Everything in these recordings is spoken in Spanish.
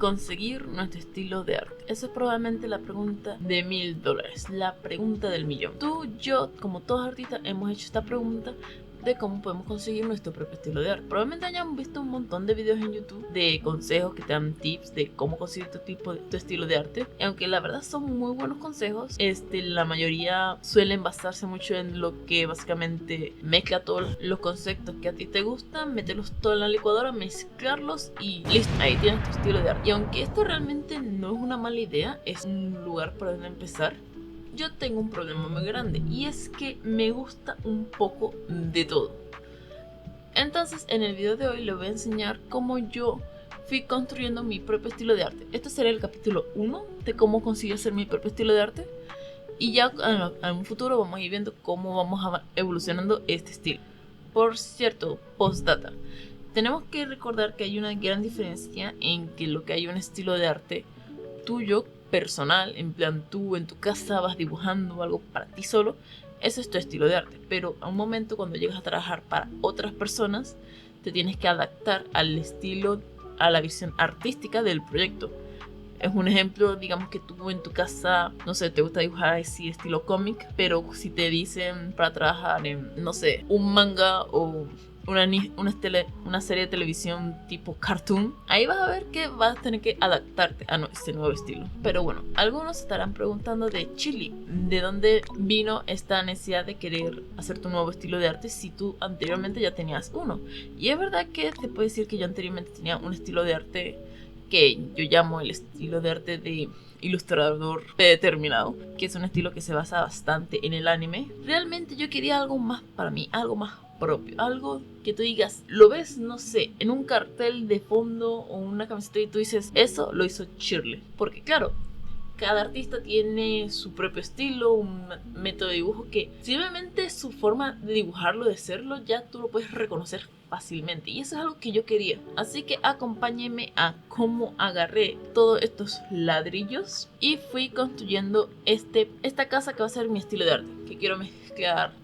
conseguir nuestro estilo de arte? Esa es probablemente la pregunta de $1000, la pregunta del millón. Tú, yo, como todos artistas, hemos hecho esta pregunta de cómo podemos conseguir nuestro propio estilo de arte. Probablemente hayan visto un montón de videos en YouTube de consejos que te dan tips de cómo conseguir tu estilo de arte. Y aunque la verdad son muy buenos consejos, la mayoría suelen basarse mucho en lo que básicamente mezcla todos los conceptos que a ti te gustan, meterlos todos en la licuadora, mezclarlos y listo, ahí tienes tu estilo de arte. Y aunque esto realmente no es una mala idea, es un lugar para donde empezar. Yo tengo un problema muy grande y es que me gusta un poco de todo. Entonces en el video de hoy les voy a enseñar cómo yo fui construyendo mi propio estilo de arte. Este será el capítulo 1 de cómo conseguí hacer mi propio estilo de arte. Y ya en un futuro vamos a ir viendo cómo vamos evolucionando este estilo. Por cierto, postdata. Tenemos que recordar que hay una gran diferencia en que lo que hay un estilo de arte tuyo, personal, en plan tú en tu casa vas dibujando algo para ti solo, ese es tu estilo de arte. Pero a un momento cuando llegas a trabajar para otras personas, te tienes que adaptar al estilo, a la visión artística del proyecto. Es un ejemplo, digamos que tú en tu casa, no sé, te gusta dibujar así estilo cómic, pero si te dicen para trabajar en, no sé, un manga o una serie de televisión tipo cartoon, ahí vas a ver que vas a tener que adaptarte a este nuevo estilo. Pero bueno, algunos estarán preguntando de Chili, ¿de dónde vino esta necesidad de querer hacer tu nuevo estilo de arte si tú anteriormente ya tenías uno? Y es verdad que te puedo decir que yo anteriormente tenía un estilo de arte que yo llamo el estilo de arte de ilustrador predeterminado, que es un estilo que se basa bastante en el anime. Realmente yo quería algo más para mí, algo más propio, algo que tú digas, lo ves, no sé, en un cartel de fondo o una camiseta y tú dices, eso lo hizo Shirley. Porque claro, cada artista tiene su propio estilo, un método de dibujo que simplemente su forma de dibujarlo, de serlo, ya tú lo puedes reconocer fácilmente. Y eso es algo que yo quería. Así que acompáñenme a cómo agarré todos estos ladrillos y fui construyendo esta casa que va a ser mi estilo de arte. Que quiero mezclar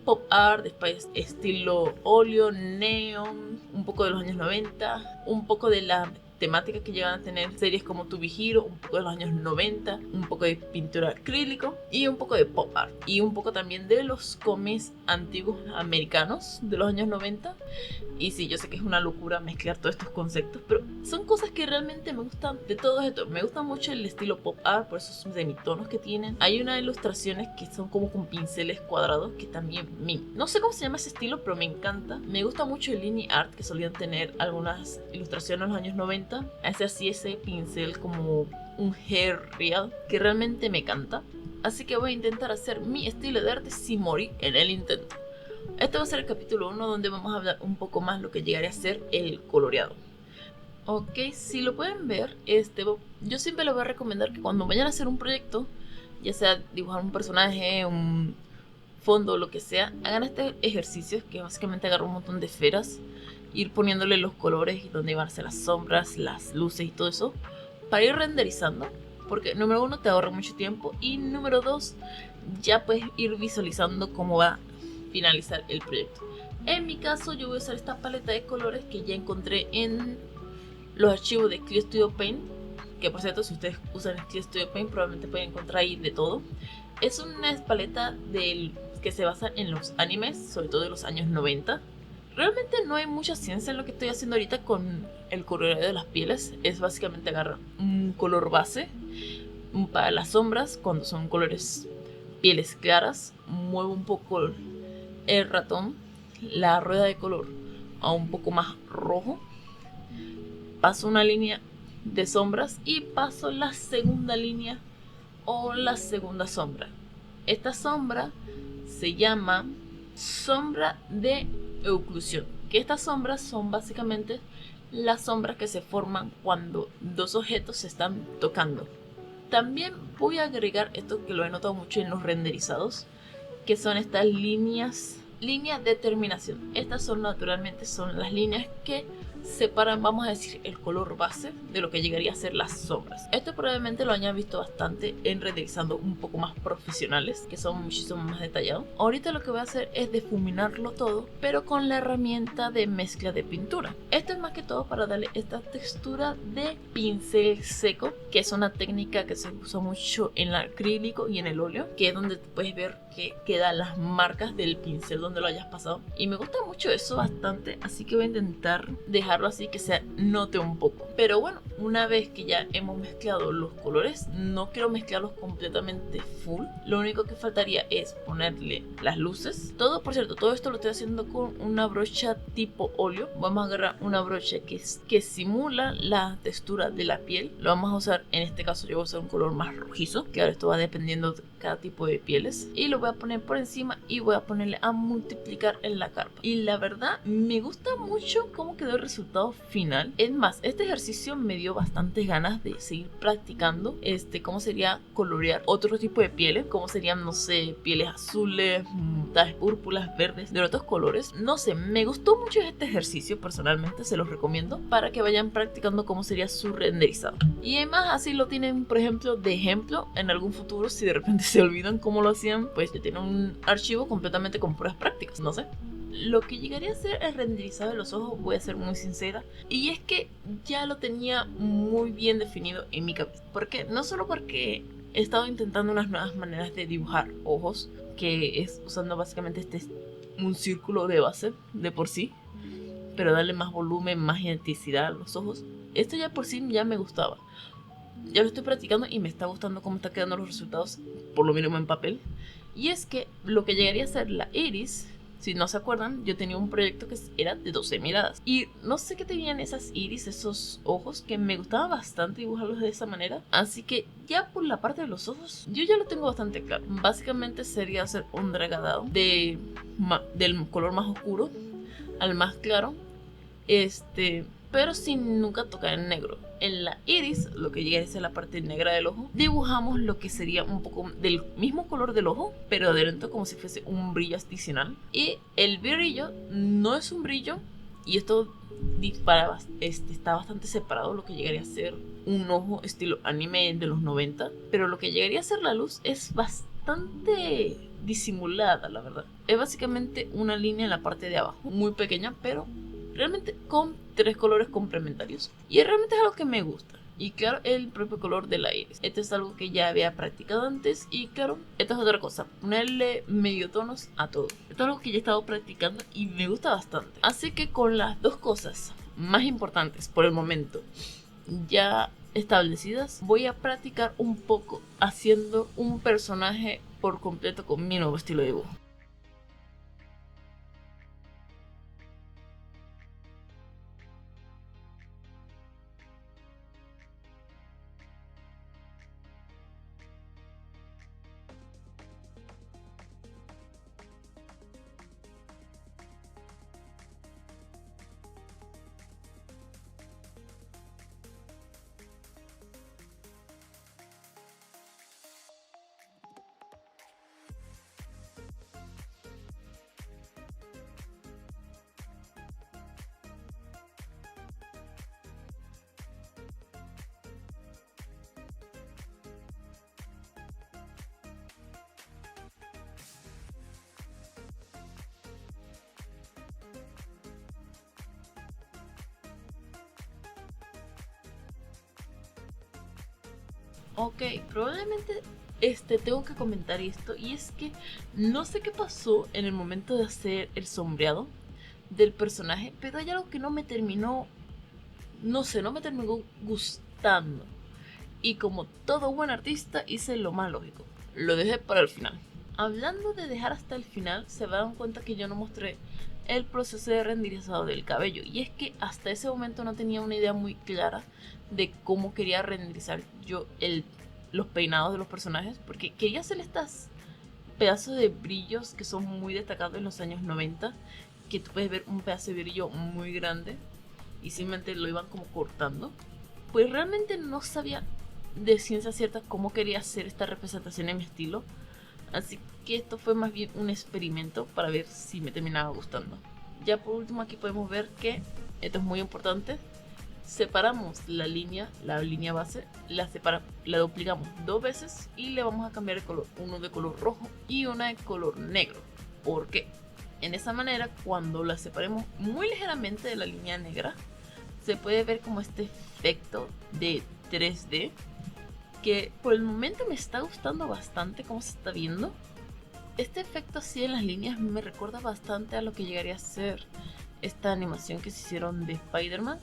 pop art, después estilo óleo, neon, un poco de los años 90, un poco de la temática que llegan a tener series como To Be Hero, un poco de los años 90, un poco de pintura acrílico y un poco de pop art y un poco también de los cómics antiguos americanos de los años 90. Y sí, yo sé que es una locura mezclar todos estos conceptos, pero son cosas que realmente me gustan de todo esto. Me gusta mucho el estilo pop art por esos semitonos que tienen. Hay unas ilustraciones que son como con pinceles cuadrados que también no sé cómo se llama ese estilo, pero me encanta. Me gusta mucho el linear art que solían tener algunas ilustraciones en los años 90. Es así, ese pincel como un hair real que realmente me encanta. Así que voy a intentar hacer mi estilo de arte sin morir en el intento. Este va a ser el capítulo 1 donde vamos a hablar un poco más lo que llegaría a ser el coloreado. Ok, si lo pueden ver, yo siempre les voy a recomendar que cuando vayan a hacer un proyecto, ya sea dibujar un personaje, un fondo o lo que sea, hagan este ejercicio que básicamente agarra un montón de esferas, ir poniéndole los colores y donde van a ser las sombras, las luces y todo eso, para ir renderizando. Porque número 1 te ahorra mucho tiempo y número 2 ya puedes ir visualizando cómo va a finalizar el proyecto. En mi caso yo voy a usar esta paleta de colores que ya encontré en los archivos de Clio Studio Paint, que por cierto si ustedes usan Clio Studio Paint probablemente pueden encontrar ahí de todo. Es una paleta que se basa en los animes, sobre todo de los años 90. Realmente no hay mucha ciencia en lo que estoy haciendo ahorita con el coloreo de las pieles. Es básicamente agarrar un color base para las sombras cuando son colores pieles claras, muevo un poco el ratón, la rueda de color a un poco más rojo, paso una línea de sombras y paso la segunda línea o la segunda sombra. Esta sombra se llama sombra de oclusión, que estas sombras son básicamente las sombras que se forman cuando dos objetos se están tocando. También voy a agregar esto que lo he notado mucho en los renderizados, que son estas líneas Línea de terminación. Estas son naturalmente las líneas que separan, vamos a decir, el color base de lo que llegaría a ser las sombras. Esto probablemente lo hayan visto bastante en renderizando un poco más profesionales, que son muchísimo más detallados. Ahorita lo que voy a hacer es difuminarlo todo, pero con la herramienta de mezcla de pintura. Esto es más que todo para darle esta textura de pincel seco, que es una técnica que se usa mucho en el acrílico y en el óleo, que es donde puedes ver que quedan las marcas del pincel donde lo hayas pasado. Y me gusta mucho eso bastante, así que voy a intentar dejarlo así que se note un poco. Pero bueno, una vez que ya hemos mezclado los colores, no quiero mezclarlos completamente full. Lo único que faltaría es ponerle las luces. Todo, por cierto, todo esto lo estoy haciendo con una brocha tipo óleo. Vamos a agarrar una brocha que simula la textura de la piel. Lo vamos a usar, en este caso yo voy a usar un color más rojizo, que ahora esto va dependiendo de cada tipo de pieles. Y lo voy a poner por encima y voy a ponerle a multiplicar en la carpa. Y la verdad me gusta mucho cómo quedó el resultado final. Es más, este ejercicio me dio bastantes ganas de seguir practicando cómo sería colorear otro tipo de pieles, como serían, no sé, pieles azules, tales púrpuras, verdes, de otros colores. No sé, me gustó mucho este ejercicio, personalmente se los recomiendo para que vayan practicando cómo sería su renderizado. Y además así lo tienen, por ejemplo, de ejemplo en algún futuro, si de repente se olvidan cómo lo hacían, pues ya tienen un archivo completamente con puras prácticas, no sé. Lo que llegaría a ser el renderizado de los ojos, voy a ser muy sincera, y es que ya lo tenía muy bien definido en mi cabeza. Porque no solo porque he estado intentando unas nuevas maneras de dibujar ojos, que es usando básicamente un círculo de base de por sí, pero darle más volumen, más identidad a los ojos. Esto ya por sí ya me gustaba. Ya lo estoy practicando y me está gustando cómo está quedando los resultados, por lo mínimo en papel. Y es que lo que llegaría a ser la iris, si no se acuerdan, yo tenía un proyecto que era de 12 miradas. Y no sé qué tenían esas iris, esos ojos, que me gustaba bastante dibujarlos de esa manera. Así que ya por la parte de los ojos, yo ya lo tengo bastante claro. Básicamente sería hacer un dragado del color más oscuro al más claro. Pero sin nunca tocar en negro. En la iris, lo que llega a ser la parte negra del ojo, dibujamos lo que sería un poco del mismo color del ojo, pero adentro como si fuese un brillo adicional. Y el brillo no es un brillo, y esto está bastante separado, lo que llegaría a ser un ojo estilo anime de los 90, pero lo que llegaría a ser la luz es bastante disimulada, la verdad. Es básicamente una línea en la parte de abajo, muy pequeña, pero realmente con 3 colores complementarios. Y realmente es algo que me gusta. Y claro, el propio color de la iris. Esto es algo que ya había practicado antes. Y claro, esto es otra cosa, ponerle mediotonos a todo. Esto es algo que ya he estado practicando y me gusta bastante. Así que con las dos cosas más importantes por el momento ya establecidas, voy a practicar un poco haciendo un personaje por completo con mi nuevo estilo de dibujo. Ok, probablemente tengo que comentar esto, y es que no sé qué pasó en el momento de hacer el sombreado del personaje, pero hay algo que no me terminó gustando. Y como todo buen artista hice lo más lógico, lo dejé para el final. Hablando de dejar hasta el final, se dan cuenta que yo no mostré el proceso de renderizado del cabello, y es que hasta ese momento no tenía una idea muy clara de cómo quería renderizar yo los peinados de los personajes, porque quería hacer estas pedazos de brillos que son muy destacados en los años 90, que tú puedes ver un pedazo de brillo muy grande y simplemente lo iban como cortando. Pues realmente no sabía de ciencia cierta cómo quería hacer esta representación en mi estilo, Así que esto fue más bien un experimento para ver si me terminaba gustando. Ya por último aquí podemos ver que, esto es muy importante, separamos la línea base, la duplicamos 2 veces y le vamos a cambiar el color, uno de color rojo y una de color negro. ¿Por qué? En esa manera, cuando la separemos muy ligeramente de la línea negra, se puede ver como este efecto de 3D, que por el momento me está gustando bastante cómo se está viendo. Este efecto así en las líneas me recuerda bastante a lo que llegaría a ser esta animación que se hicieron de Spider-Man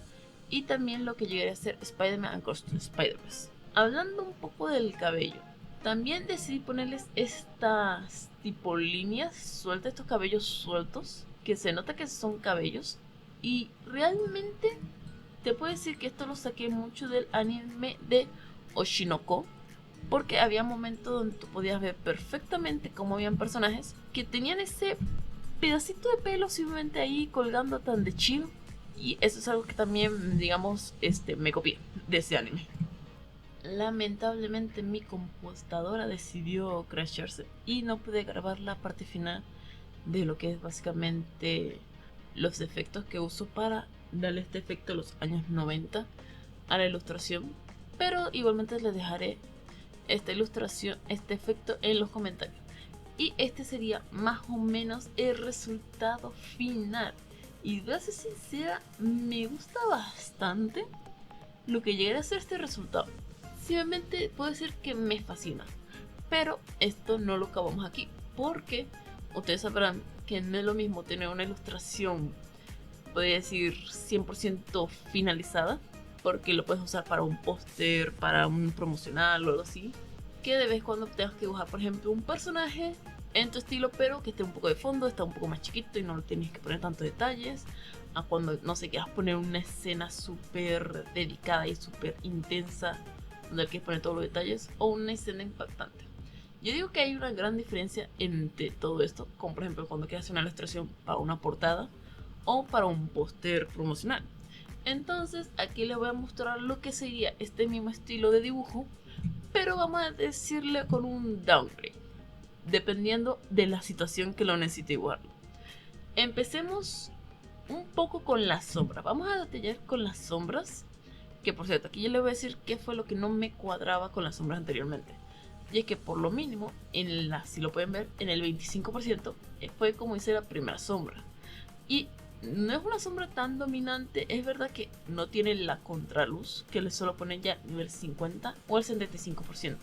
y también lo que llegaría a ser Spider-Man Across the Spider-Verse. Hablando un poco del cabello, también decidí ponerles estas tipo líneas sueltas, estos cabellos sueltos, que se nota que son cabellos. Y realmente te puedo decir que esto lo saqué mucho del anime de Oshinoko, porque había momentos donde tú podías ver perfectamente cómo habían personajes que tenían ese pedacito de pelo simplemente ahí colgando tan de chill. Y eso es algo que también, digamos, me copié de ese anime. Lamentablemente mi computadora decidió crasharse y no pude grabar la parte final de lo que es básicamente los efectos que uso para darle este efecto a los años 90 a la ilustración, pero igualmente les dejaré esta ilustración, este efecto en los comentarios. Y este sería más o menos el resultado final. Y voy a ser sincera, me gusta bastante lo que llegue a ser este resultado. Simplemente puedo decir que me fascina. Pero esto no lo acabamos aquí, porque ustedes sabrán que no es lo mismo tener una ilustración, podría decir 100% finalizada, porque lo puedes usar para un póster, para un promocional o algo así, que de vez en cuando tengas que dibujar, por ejemplo, un personaje en tu estilo, pero que esté un poco de fondo, está un poco más chiquito y no tienes que poner tantos detalles, a cuando, no sé, quieras poner una escena súper dedicada y súper intensa, donde quieres poner todos los detalles, o una escena impactante. Yo digo que hay una gran diferencia entre todo esto, como por ejemplo cuando quieres hacer una ilustración para una portada o para un póster promocional. Entonces aquí les voy a mostrar lo que sería este mismo estilo de dibujo, pero vamos a decirle con un downgrade, dependiendo de la situación que lo necesite dibujarlo. Empecemos un poco con las sombras. Vamos a detallar con las sombras, que por cierto, aquí yo les voy a decir qué fue lo que no me cuadraba con las sombras anteriormente. Y es que por lo mínimo, si lo pueden ver, en el 25% fue como hice la primera sombra. Y no es una sombra tan dominante, es verdad que no tiene la contraluz, que le solo ponen ya nivel 50 o el 75%.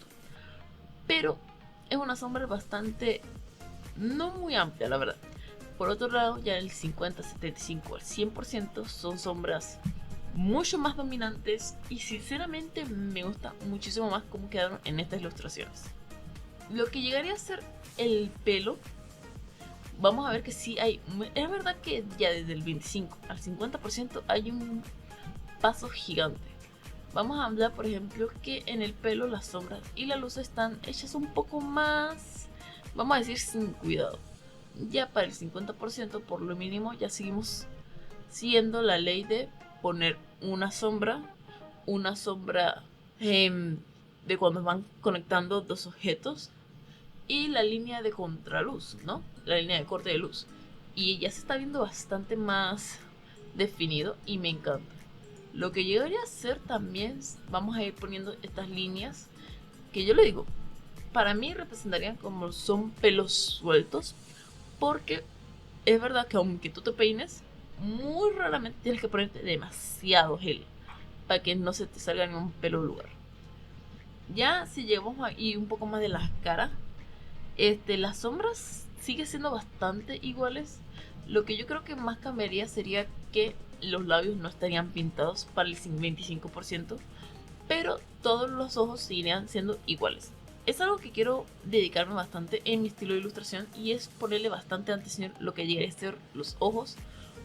Pero es una sombra bastante, no muy amplia, la verdad. Por otro lado, ya el 50, 75 al 100% son sombras mucho más dominantes y sinceramente me gusta muchísimo más cómo quedaron en estas ilustraciones. Lo que llegaría a ser el pelo, vamos a ver que sí hay, es verdad que ya desde el 25 al 50% hay un paso gigante. Vamos a hablar por ejemplo que en el pelo las sombras y la luz están hechas un poco más, vamos a decir, sin cuidado. Ya para el 50% por lo mínimo ya seguimos siguiendo la ley de poner una sombra de cuando van conectando dos objetos y la línea de contraluz, ¿no? La línea de corte de luz. Y ya se está viendo bastante más definido y me encanta. Lo que llegaría a ser también, vamos a ir poniendo estas líneas que yo le digo, para mí representarían como son pelos sueltos, porque es verdad que aunque tú te peines, muy raramente tienes que ponerte demasiado gel para que no se te salga ni un pelo del lugar. Ya si llegamos ahí un poco más de las caras, las sombras siguen siendo bastante iguales. Lo que yo creo que más cambiaría sería que los labios no estarían pintados para el 25%, pero todos los ojos seguirían siendo iguales. Es algo que quiero dedicarme bastante en mi estilo de ilustración y es ponerle bastante atención lo que llegue a ser los ojos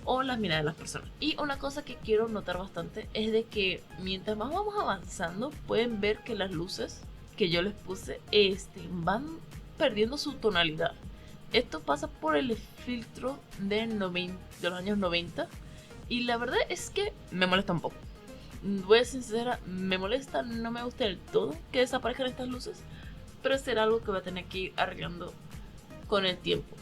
o las miradas de las personas. Y una cosa que quiero notar bastante es de que mientras más vamos avanzando pueden ver que las luces que yo les puse van perdiendo su tonalidad. Esto pasa por el filtro de los años 90 y la verdad es que me molesta un poco. Voy a ser sincera, me molesta, no me gusta del todo que desaparezcan estas luces, pero será algo que voy a tener que ir arreglando con el tiempo.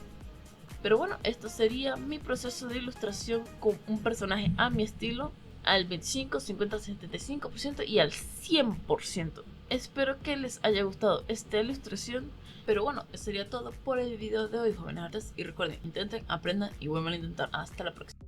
Pero bueno, esto sería mi proceso de ilustración con un personaje a mi estilo, al 25, 50, 75% y al 100%. Espero que les haya gustado esta ilustración. Pero bueno, eso sería todo por el video de hoy, jóvenes artistas. Y recuerden, intenten, aprendan y vuelvan a intentar. Hasta la próxima.